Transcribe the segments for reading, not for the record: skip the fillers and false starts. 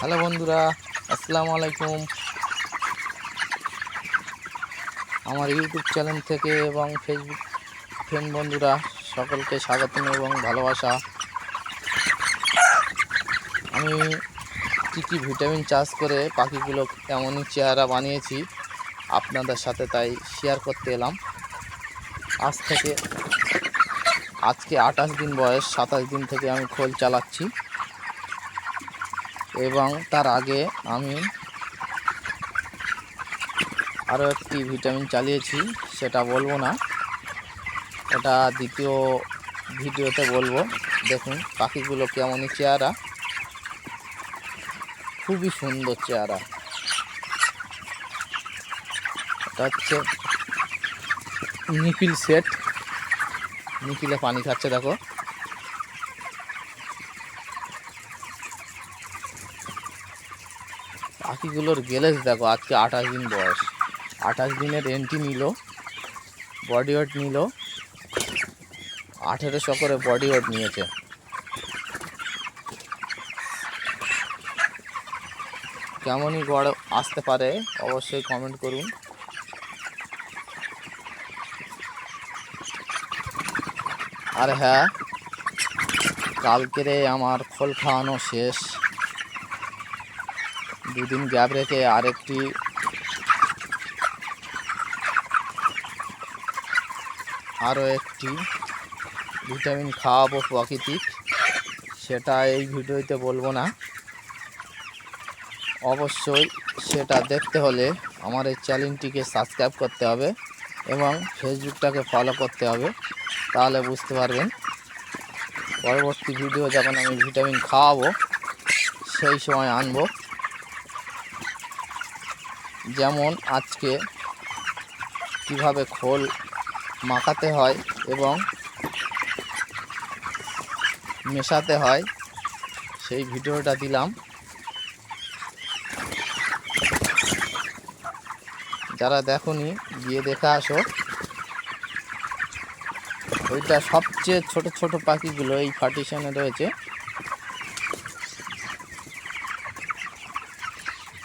Hello বন্ধুরা, আসসালামু আলাইকুম। আমার ইউটিউব চ্যানেল থেকে এবং ফেসবুক ফ্রেন্ড বন্ধুরা সকলকে স্বাগতম এবং ভালোবাসা। আমি কী ভিটামিন চাষ করে পাখিগুলো এমনই চেহারা বানিয়েছি আপনাদের সাথে, তাই শেয়ার করতে এলাম। আজকে 28 দিন বয়স, 27 দিন থেকে আমি খোল চালাচ্ছি এবং তার আগে আমি আরও একটি ভিটামিন চালিয়েছি, সেটা বলবো না, ওটা দ্বিতীয় ভিডিওতে বলবো। দেখুন পাখিগুলো কেমনই চেহারা, খুবই সুন্দর চেহারা। এটা হচ্ছে নিপিল সেট, নিপিলে পানি খাচ্ছে দেখো। পাখিগুলোর গেলেস দেখো, আজকে 28 দিন বয়স, 28 দিনের এন্ট্রি নিল, বডি ওয়েট নিল 1800 করে বডি ওয়েট নিয়েছে। কেমনই গড় আসতে পারে অবশ্যই কমেন্ট করুন। আর হ্যাঁ, কালকেরে আমার খোল খাওয়ানো শেষ, দুদিন গ্যাপ রেখে আরও একটি ভিটামিন খাওয়াবো প্রাকৃতিক, সেটা এই ভিডিওতে বলবো না। অবশ্যই সেটা দেখতে হলে আমার এই চ্যানেলটিকে সাবস্ক্রাইব করতে হবে এবং ফেসবুকটাকে ফলো করতে হবে, তাহলে বুঝতে পারবেন। পরবর্তী ভিডিও যখন আমি ভিটামিন খাওয়াবো সেই সময় আনবো। যেমন আজকে কিভাবে খোল মাখাতে হয় এবং মেশাতে হয় সেই ভিডিওটা দিলাম। যারা দেখোনি গিয়ে দেখে আসো। ওইটা সবচেয়ে ছোট ছোট পাখিগুলো এই পার্টিশনে রয়েছে,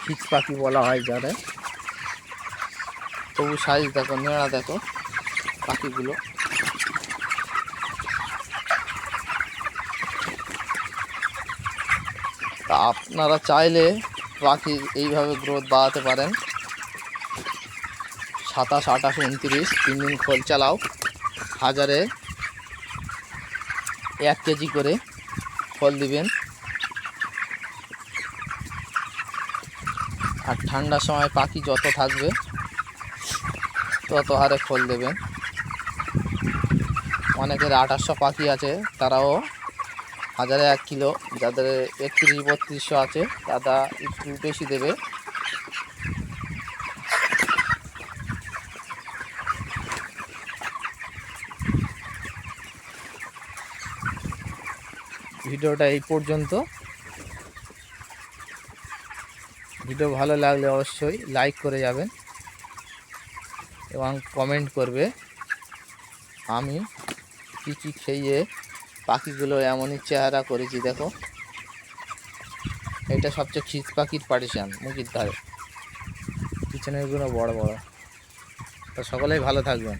খিচ পাখি বলা হয় যারা। তবু সাইজ দেখো, নেড়া দেখো পাখিগুলো। তা আপনারা চাইলে পাখি এইভাবে গ্রোথ বাড়াতে পারেন। 27, 28, 29 3 দিন খোল চালাও, হাজারে 1 কেজি করে খোল দিবেন। আর ঠান্ডার সময় পাখি যত থাকবে তত হারে খোল দেবেন। অনেকের 2800 পাখি আছে, তারাও হাজারে 1 কিলো, যাদের 31-3200 আছে তারা একটু বেশি দেবে। ভিডিওটা এই পর্যন্ত। ভিডিও ভালো লাগলে অবশ্যই লাইক করে যাবেন এবং কমেন্ট করবে আমি কী খেয়ে পাখিগুলো এমনই চেহারা করেছি। দেখো, এটা সবচেয়ে খিচ পাখির পার্টিশন, মুখির ধারে, পিছনেরগুলো বড় বড়। তো সকলেই ভালো থাকবেন।